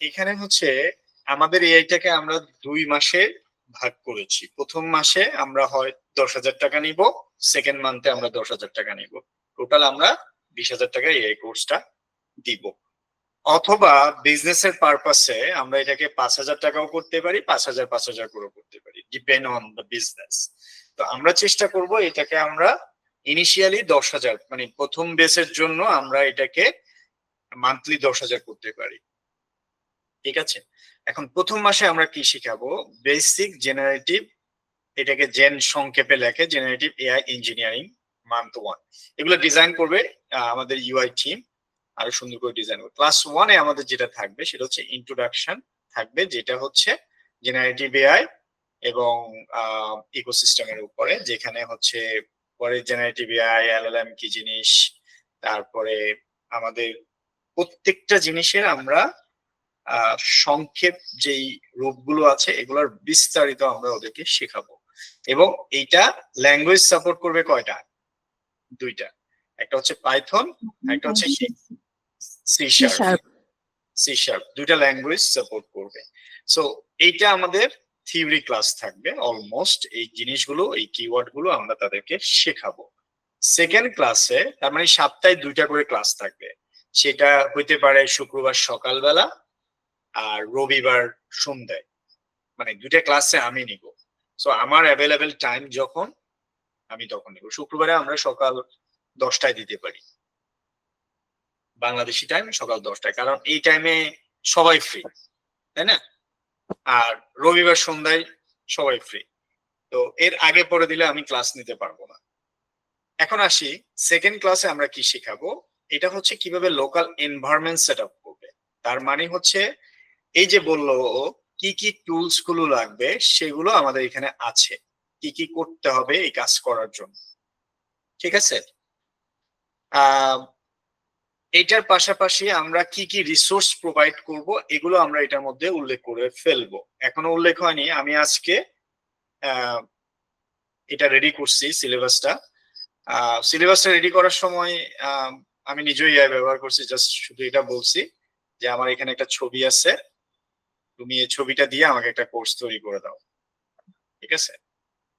এখানে হচ্ছে আমাদের এআইটাকে আমরা 2 মাসে ভাগ করেছি। প্রথম মাসে আমরা হয় 10,000 টাকা নিব, সেকেন্ড মান্থে আমরা 10,000 টাকা নিব। টোটাল আমরা 20,000 টাকা এআই কোর্সটা দিব। অথবা বিজনেসের পারপাসে আমরা এটাকে 5,000 টাকাও করতে পারি, 5,000 করেও করতে পারি, ডিপেন্ড অন দ্য বিজনেস। তো আমরা চেষ্টা করব এটাকে আমরা ইনিশিয়ালি 10,000, মানে প্রথম বেসের জন্য আমরা এটাকে মান্থলি 10,000 করতে পারি। ঠিক আছে, এখন প্রথম মাসে আমরা কি শিখাবো? বেসিক জেনারেটিভ, এটাকে জেন সংক্ষেপে লেখে, জেনারেটিভ এআই ইঞ্জিনিয়ারিং মান্থ 1। এগুলো ডিজাইন করবে আমাদের ইউআই টিম, আরো সুন্দর করে ডিজাইন করবে। ক্লাস 1-এ আমাদের যেটা থাকবে সেটা হচ্ছে ইন্ট্রোডাকশন থাকবে, যেটা হচ্ছে জেনারেটিভ এআই এবং ইকোসিস্টেমের উপরে, যেখানে হচ্ছে পরে জেনারেটিভ এআই, এলএলএম কি জিনিস, তারপরে আমাদের প্রত্যেকটা জিনিসের আমরা সংক্ষেপ যেই রূপগুলো আছে এগুলোর বিস্তারিত আমরা ওদেরকে শেখাবো। এবং এইটা ল্যাঙ্গুয়েজ সাপোর্ট করবে কয়টা? 2টা। একটা হচ্ছে পাইথন, একটা হচ্ছে সি শার্প। সি শার্প 2টা ল্যাঙ্গুয়েজ সাপোর্ট করবে। সো এইটা আমাদের থিওরি ক্লাস থাকবে। অলমোস্ট এই জিনিসগুলো, এই কিওয়ার্ড গুলো আমরা তাদেরকে শেখাবো। সেকেন্ড ক্লাসে, তার মানে সপ্তাহে 2টা করে ক্লাস থাকবে। সেটা হইতে পারে শুক্রবার সকালবেলা আর রবিবার সন্ধ্যায়, মানে 2টা ক্লাসে আমি নিব। সো আমার অ্যাভেলেবেল টাইম যখন, আমি তখন নিব। শুক্রবারে আমরা সকাল 10টায় দিতে পারি, বাংলাদেশি টাইম সকাল 10টায়, কারণ এই টাইমে সবাই ফ্রি, তাই না? আর রবিবার সন্ধ্যায় সবাই ফ্রি। তো এর আগে পরে দিলে আমি ক্লাস নিতে পারবো না। এখন আসি, সেকেন্ড ক্লাসে আমরা কি শেখাবো? এটা হচ্ছে কিভাবে লোকাল এনভায়রনমেন্ট সেট আপ করবে। তার মানে হচ্ছে এই যে বললো কি কি টুলস গুলো লাগবে সেগুলো আমাদের এখানে আছে, কি কি করতে হবে এই কাজ করার জন্য। ঠিক আছে, এইটার পাশাপাশি আমরা কি কি রিসোর্স প্রোভাইড করব এগুলো আমরা এটার মধ্যে উল্লেখ করে ফেলবো। এখনো উল্লেখ হয়নি, আমি আজকে এটা রেডি করছি সিলেবাসটা। সিলেবাসটা রেডি করার সময় আমি নিজেই এআই ব্যবহার করছি, জাস্ট শুধু এটা বলছি যে আমার এখানে একটা ছবি আছে, তুমি এই ছবিটা দিয়ে আমাকে একটা কোর্স তৈরি করে দাও। ঠিক আছে,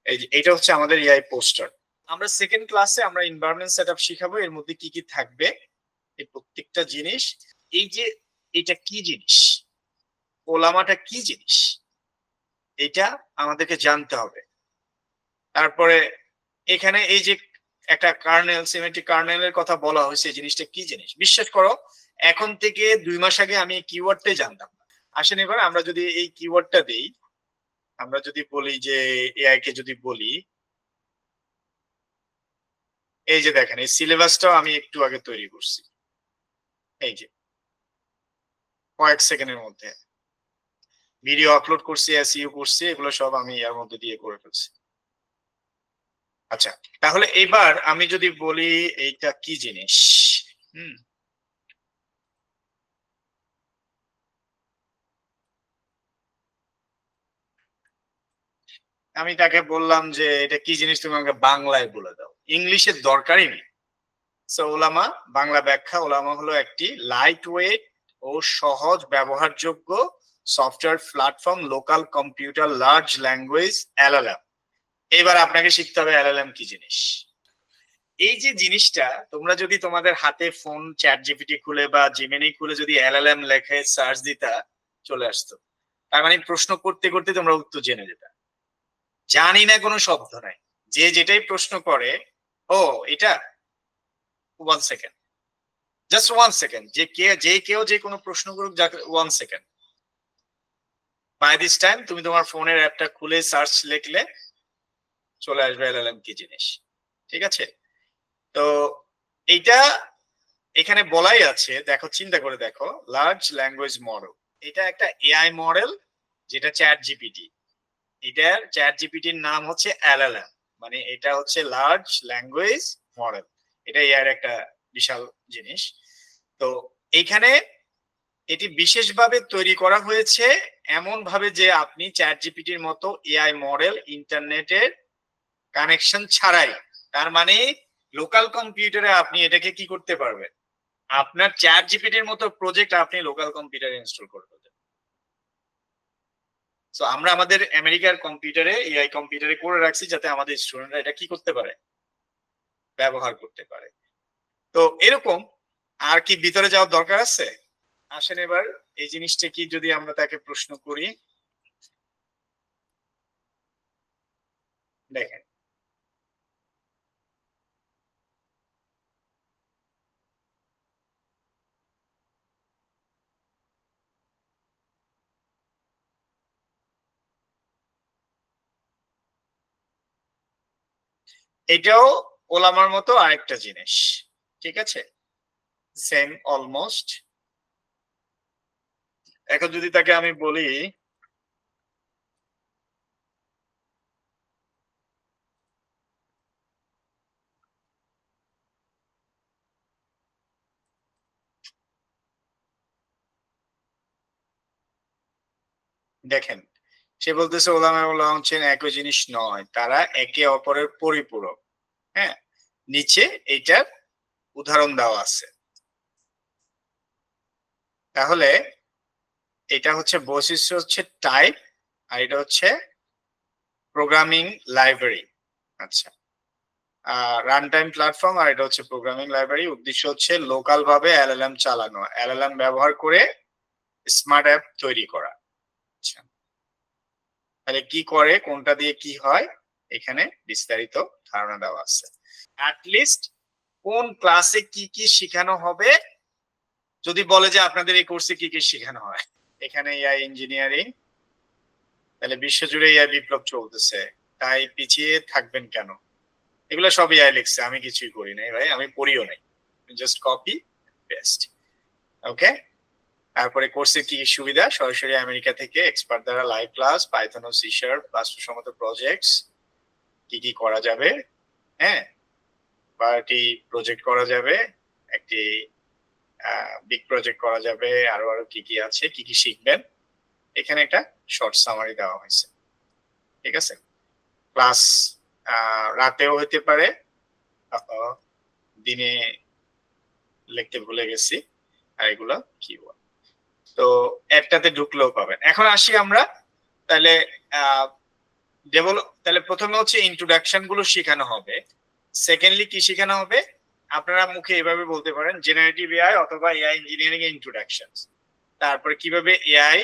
এই যে এটা হচ্ছে আমাদের এআই পোস্টার। আমরা সেকেন্ড ক্লাসে আমরা এনভায়রনমেন্ট সেটআপ শিখাবো, এর মধ্যে কি কি থাকবে এই প্রত্যেকটা জিনিস। এই যে এটা কি জিনিস, ওলামাটা কি জিনিস, এটা আমাদেরকে জানতে হবে। তারপরে এখানে এই যে একটা কার্নেল, সিমেট্রিক কার্নেলের কথা বলা হয়েছে, জিনিসটা কি জিনিস বিশ্বাস করো এখন থেকে 2 মাস আগে আমি কিওয়ার্ডটাই জানতাম না। আসেন এবার আমরা যদি এই কিওয়ার্ডটা দেই, আমরা যদি বলি যে এআই কে যদি বলি, এই যে দেখেন এই সিলেবাসটাও আমি একটু আগে তৈরি করছি, এই যে কয়েক সেকেন্ডের মধ্যে ভিডিও আপলোড করছি, এসইও করছি, এগুলো সব আমি এর মধ্যে দিয়ে করে ফেলছি। আচ্ছা, তাহলে এবার আমি যদি বলি এইটা কি জিনিস, হুম, আমি তাকে বললাম যে এটা কি জিনিস, তুমি আমাকে বাংলায় বলে দাও, ইংলিশের দরকারই নেই। সো ওলামা, বাংলা ব্যাখ্যা, ওলামা হলো একটি লাইট ওয়েট ও সহজ ব্যবহারযোগ্য software platform, local computer large language, LLM. এবার আপনাকে শিখতে হবে এলএলএম কি জিনিস। এই যে জিনিসটা, তোমরা যদি তোমাদের হাতে ফোন চ্যাট জিপিটি খুলে বা জিমিনি খুলে যদি এলএলএম লেখে সার্চ দিতা, চলে আসতো। তার মানে প্রশ্ন করতে করতে তোমরা উত্তর জেনে যেতা। জানি না কোনো শব্দ নাই, যে যেটাই প্রশ্ন করে, ও এটা 1 সেকেন্ড, জাস্ট 1 সেকেন্ড, যে কেউ যে কোনো প্রশ্ন করুক, 1 সেকেন্ড, বাই দিস টাইম তুমি তোমার ফোনের অ্যাপটা খুলে সার্চ লিখলে চলে আসবে এলএলএম কি জিনিস। ঠিক আছে, তো এইটা এখানে বলাই আছে, দেখো চিন্তা করে দেখো, লার্জ ল্যাঙ্গুয়েজ মডেল, এটা একটা এআই মডেল যেটা চ্যাট জিপিটি, এটার চ্যাট জিপিটির নাম হচ্ছে এলএলএম, মানে এটা হচ্ছে লার্জ ল্যাঙ্গুয়েজ মডেল। এটা এআই একটা বিশাল জিনিস। তো এইখানে এটি বিশেষভাবে তৈরি করা হয়েছে এমন ভাবে যে আপনি চ্যাট জিপিটির মতো এআই মডেল ইন্টারনেটের কানেকশন ছাড়াই, তার মানে লোকাল কম্পিউটারে আপনি এটাকে কি করতে পারবেন, আপনার চ্যাট জিপিটির মতো প্রজেক্ট আপনি লোকাল কম্পিউটারে ইনস্টল করতে পারেন। সো আমরা আমাদের আমেরিকার কম্পিউটারে এআই কম্পিউটারে করে রাখছি যাতে আমাদের স্টুডেন্টরা এটা কি করতে পারে, ব্যবহার করতে পারে। তো এরকম আর কি ভিতরে যাওয়ার দরকার আছে? আসেন এবার এই জিনিসটা কি যদি আমরা তাকে প্রশ্ন করি। দেখেন, এটাও ওলামার মতো আরেকটা জিনিস। ঠিক আছে? Same almost. এখন যদি তাকে আমি বলি দেখেন, সে বলতেছে ওলামা ওলামা হচ্ছেন একই জিনিস নয়। তারা একে অপরের পরিপূরক। হ্যাঁ? নিচে এইটার উদাহরণ দেওয়া আছে। তাহলে এটা হচ্ছে বৈশিষ্ট্য হচ্ছে টাইপ আর এটা হচ্ছে প্রোগ্রামিং লাইব্রেরি। আচ্ছা। রান টাইম প্ল্যাটফর্ম আর এটা হচ্ছে প্রোগ্রামিং লাইব্রেরি। উদ্দেশ্য হচ্ছে লোকাল ভাবে এলএলএম চালানো। এলএলএম ব্যবহার করে স্মার্ট অ্যাপ তৈরি করা। আচ্ছা। তাহলে কি করে, কোনটা দিয়ে কি হয়, এখানে বিস্তারিত ধারণা দেওয়া আছে। অ্যাট লিস্ট কোন ক্লাসে কি কি শেখানো হবে, যদি বলে যে আপনাদের এই কোর্সে কি কি শেখানো হয়। এখানে এআই ইঞ্জিনিয়ারিং, তাহলে বিশ্বজুড়ে এআই বিপ্লব চলতেছে, তাই পিছিয়ে থাকবেন কেন? এগুলো সব এআই লিখছে, আমি কিছুই করি নাই ভাই, আমি পড়িও নাই, জাস্ট কপি পেস্ট। ওকে। তারপরে কোর্সের কি কি সুবিধা, সরাসরি আমেরিকা থেকে এক্সপার্ট দ্বারা লাইভ ক্লাস, পাইথন ও সি শার্প বাস্তবসম্মত প্রজেক্টস কি কি করা যাবে। হ্যাঁ, পার্টি প্রজেক্ট করা যাবে, একটি বিগ প্রজেক্ট করা যাবে, আরো আরো কি কি আছে, কি কি শিখবেন, এখানে একটা শর্ট সামারি দেওয়া হয়েছে। ঠিক আছে? ক্লাস রাতেও হতে পারে, দিনে লিখতে ভুলে গেছি, আর এগুলো কিওয়ার্ড। তো একটাতে ঢুকলেও পাবেন। এখন আসি আমরা, তাহলে ডেভেলপ, তাহলে প্রথমে হচ্ছে ইন্ট্রোডাকশন গুলো শেখানো হবে। সেকেন্ডলি কি শেখানো হবে, আপনারা মুখে এভাবে বলতে পারেন জেনারেটিভ এআই অথবা এআই ইঞ্জিনিয়ারিং ইন্ট্রোডাকশন। তারপরে কিভাবে এআই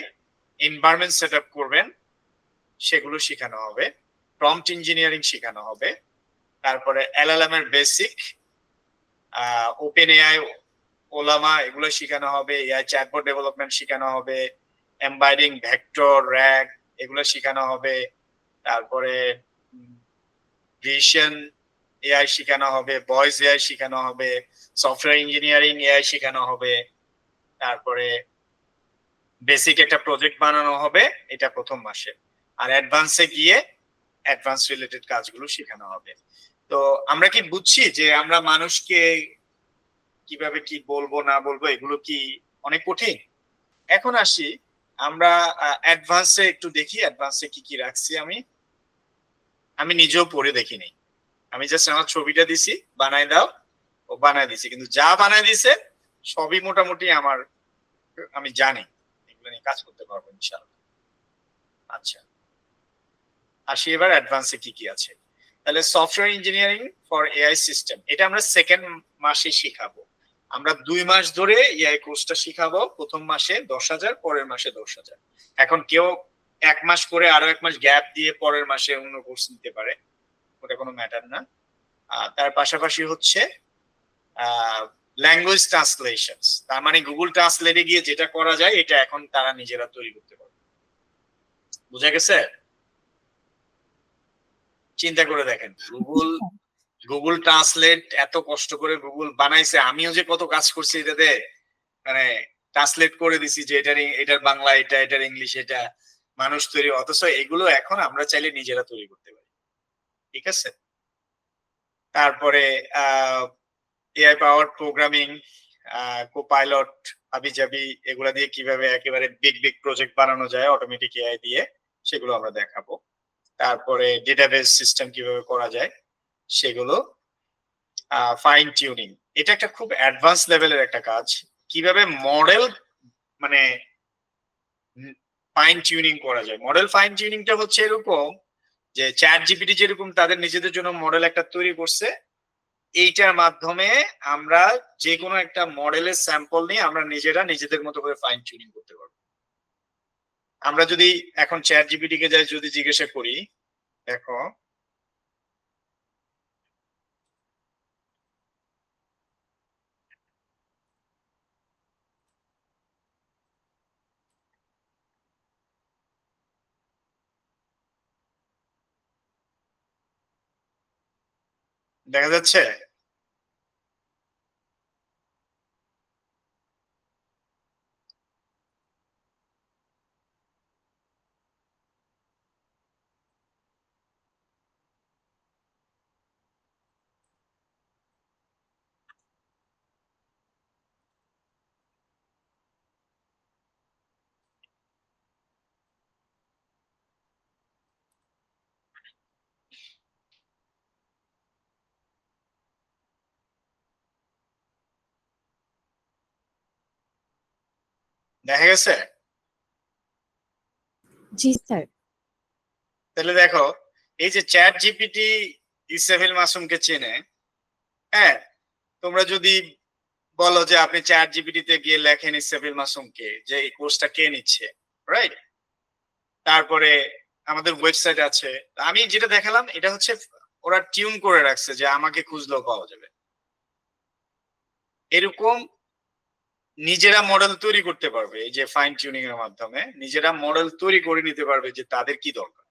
এনভায়রনমেন্ট সেট আপ করবেন সেগুলো শেখানো হবে। প্রম্পট ইঞ্জিনিয়ারিং শেখানো হবে। তারপরে এলএলএম এর বেসিক, ওপেন এআই, ওলামা এগুলো শেখানো হবে। এআই চ্যাটবট ডেভেলপমেন্ট শেখানো হবে। এমবাইডিং, ভেক্টর, র্যাগ এগুলো শেখানো হবে। তারপরে ভিশন এআই শেখানো হবে, ভয়েস এআই শেখানো হবে, সফটওয়্যার ইঞ্জিনিয়ারিং এআই শেখানো হবে। তারপরে বেসিক একটা প্রজেক্ট বানানো হবে, এটা প্রথম মাসে। আর অ্যাডভান্সে গিয়ে অ্যাডভান্স রিলেটেড কাজগুলো শেখানো হবে। তো আমরা কি বুঝছি যে আমরা মানুষকে কিভাবে কি বলবো না বলবো এগুলো কি অনেক কঠিন? এখন আসি আমরা অ্যাডভান্সে একটু দেখি, অ্যাডভান্সে কি কি রাখছি। আমি নিজেও পড়ে দেখিনি, আমি জাস্ট আমার ছবিটা দিছি, বানাই দাও, ও বানাই দিছি, কিন্তু যা বানাই দিছে সবই মোটামুটি আমার, আমি জানি এগুলো নিয়ে কাজ করতে পারবো ইনশাআল্লাহ। আচ্ছা, আসি এবার অ্যাডভান্সে কি কি আছে। তাহলে software engineering for AI system, এটা আমরা সেকেন্ড মাসে শিখাবো। আমরা 2 মাস ধরে এআই কোর্সটা শিখাবো। প্রথম মাসে 10,000, পরের মাসে 10,000। এখন কেউ 1 মাস করে আরো 1 মাস গ্যাপ দিয়ে পরের মাসে অন্য কোর্স নিতে পারে, ওটা কোনো ম্যাটার না। তার পাশাপাশি হচ্ছে ল্যাঙ্গুয়েজ ট্রান্সলেশন, তার মানে গুগল ট্রান্সলেটে গিয়ে যেটা করা যায় এটা এখন তারা নিজেরা তৈরি করতে পারবে। বুঝা গেছে? চিন্তা করে দেখেন, গুগল ট্রান্সলেট এত কষ্ট করে গুগল বানাইছে, আমিও যে কত কাজ করছি এটাতে, মানে ট্রান্সলেট করে দিছি যে এটার বাংলা এটা, এটার ইংলিশ এটা, মানুষ তৈরি, অথচ এগুলো এখন আমরা চাইলে নিজেরা তৈরি করতে পারি। ঠিক আছে? তারপরে এআই পাওয়ার প্রোগ্রামিং, কোপাইলট, হাবিজাবি এগুলা দিয়ে কিভাবে একেবারে বিগ বিগ প্রজেক্ট বানানো যায় অটোমেটিক এআই দিয়ে, সেগুলো আমরা দেখাবো। তারপরে ডেটাবেস সিস্টেম কিভাবে করা যায় সেগুলো, ফাইন টিউনিং, এটা একটা খুব অ্যাডভান্স লেভেলের একটা কাজ। কিভাবে মডেল মানে ফাইন টিউনিং করা যায়। মডেল ফাইন টিউনিংটা হচ্ছে এরকম যে চ্যাট জিপিটি যেরকম তাদের নিজেদের জন্য মডেল একটা তৈরি করছে, এইটার মাধ্যমে আমরা যে কোনো একটা মডেলের স্যাম্পল নিয়ে আমরা নিজেরা নিজেদের মতো করে ফাইন টিউনিং করতে পারবো। আমরা যদি এখন চ্যাট জিপিটি কে যাই যদি জিজ্ঞাসা করি, দেখো দেখা যাচ্ছে দেখা গেছে। জি স্যার। তাহলে দেখো এই যে চ্যাট জিপিটি ইসরাফিল মাসুমকে চেনে, হ্যাঁ, তোমরা যদি বলো যে আপনি চ্যাট জিপিটি তে গিয়ে লেখেন ইসরাফিল মাসুমকে যে এই কোর্সটা কে নিচ্ছে, রাইট? তারপরে আমাদের ওয়েবসাইট আছে। আমি যেটা দেখালাম এটা হচ্ছে ওরা টিউন করে রাখছে যে আমাকে খুঁজলেও পাওয়া যাবে। এরকম নিজেরা মডেল তৈরি করতে পারবে, এই যে ফাইন টিউনিং এর মাধ্যমে নিজেরা মডেল তৈরি করে নিতে পারবে যে তাদের কি দরকার।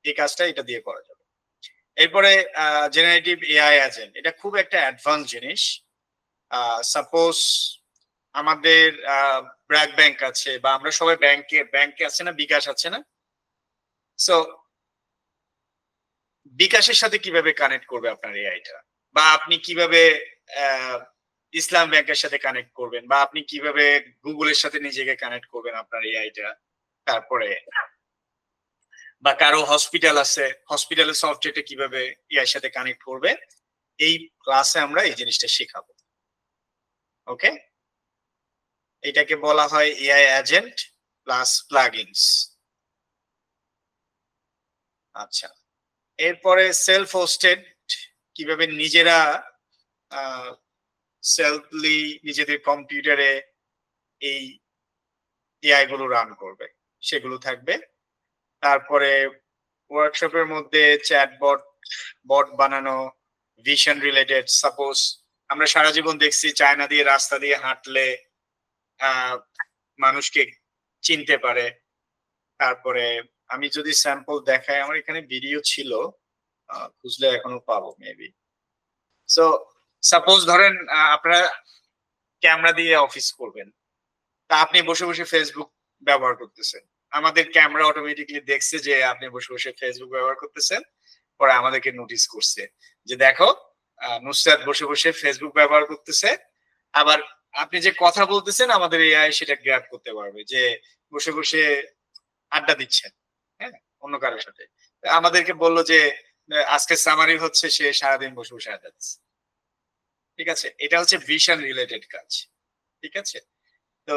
এই কাজটা এটা দিয়ে করা যাবে। এরপরে জেনারেটিভ এআই এজেন্ট, এটা খুব একটা অ্যাডভান্স জিনিস। সাপোজ আমাদের ব্র্যাক ব্যাংক আছে বা আমরা সবাই ব্যাংকে আছে না, বিকাশ আছে না, সো বিকাশের সাথে কিভাবে কানেক্ট করবে আপনার এআইটা, বা আপনি কিভাবে ইসলাম ব্যাংকের সাথে কানেক্ট করবেন, বা আপনি কিভাবে গুগলের সাথে নিজেকে কানেক্ট করবেন আপনার এআইটা। তারপরে বা কারো হসপিটাল আছে, হসপিটালের সফটওয়্যারটা কিভাবে এআই সাথে কানেক্ট করবে, এই ক্লাসে আমরা এই জিনিসটা শেখাবো। ওকে, এটাকে বলা হয় এআই এজেন্ট প্লাস প্লাগইনস। আচ্ছা, এরপরে সেলফ হোস্টেড, কিভাবে নিজেরা সেলফলি নিজেদের কম্পিউটারে এই এআই গুলো রান করবে, সেগুলো থাকবে। তারপরে ওয়ার্কশপের মধ্যে চ্যাটবট বট বানানো, ভিশন রিলেটেড। সাপোজ আমরা সারা জীবন দেখছি চায়না দিয়ে রাস্তা দিয়ে হাঁটলে মানুষকে চিনতে পারে। তারপরে আমি যদি স্যাম্পল দেখাই, আমার এখানে ভিডিও ছিল, খুঁজলে এখনো পাবো মেবি। সো সাপোজ ধরেন আপনারা ক্যামেরা দিয়ে অফিস করবেন, তা আপনি বসে বসে ফেসবুক ব্যবহার করতেছেন, আমাদের ক্যামেরা অটোমেটিকলি দেখছে যে আপনি বসে বসে ফেসবুক ব্যবহার করতেছেন, পরে আমাদেরকে নোটিস করছে যে দেখো নুসরাত বসে বসে ফেসবুক ব্যবহার করতেছে। আবার আপনি যে কথা বলতেছেন আমাদের এআই সেটা গ্র্যাব করতে পারবে যে বসে বসে আড্ডা দিচ্ছেন, হ্যাঁ, অন্য কারোর সাথে। আমাদেরকে বললো যে আজকে সামারি হচ্ছে সে সারাদিন বসে বসে আড্ডা দিচ্ছে। ঠিক আছে, এটা হচ্ছে ভিশন রিলেটেড কাজ। ঠিক আছে, তো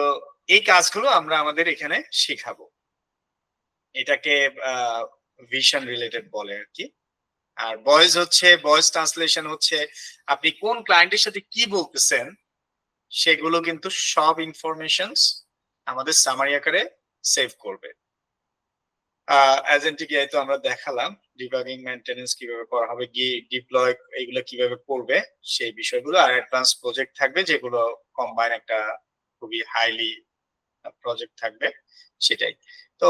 এই কাজগুলো আমরা আমাদের এখানে শেখাবো। এটাকে ভিশন রিলেটেড বলে আর কি। আর ভয়েস হচ্ছে, ভয়েস ট্রান্সলেশন হচ্ছে আপনি কোন ক্লায়েন্টের সাথে কি বলতেছেন সেগুলো কিন্তু সব ইনফরমেশনস আমাদের সামারি আকারে সেভ করবে। এজেন্টিক এআই তো আমরা দেখালাম, ডিবাগিং মেইনটেনেন্স কিভাবে করা হবে, ডিপ্লয় এগুলো কিভাবে করবে সেই বিষয়গুলো। আর অ্যাডভান্স প্রজেক্ট থাকবে যেগুলো কম্বাইন একটা খুবই হাইলি প্রজেক্ট থাকবে, সেটাই। তো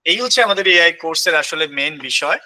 এই হচ্ছে আমাদের এআই কোর্সের আসলে মেইন বিষয়।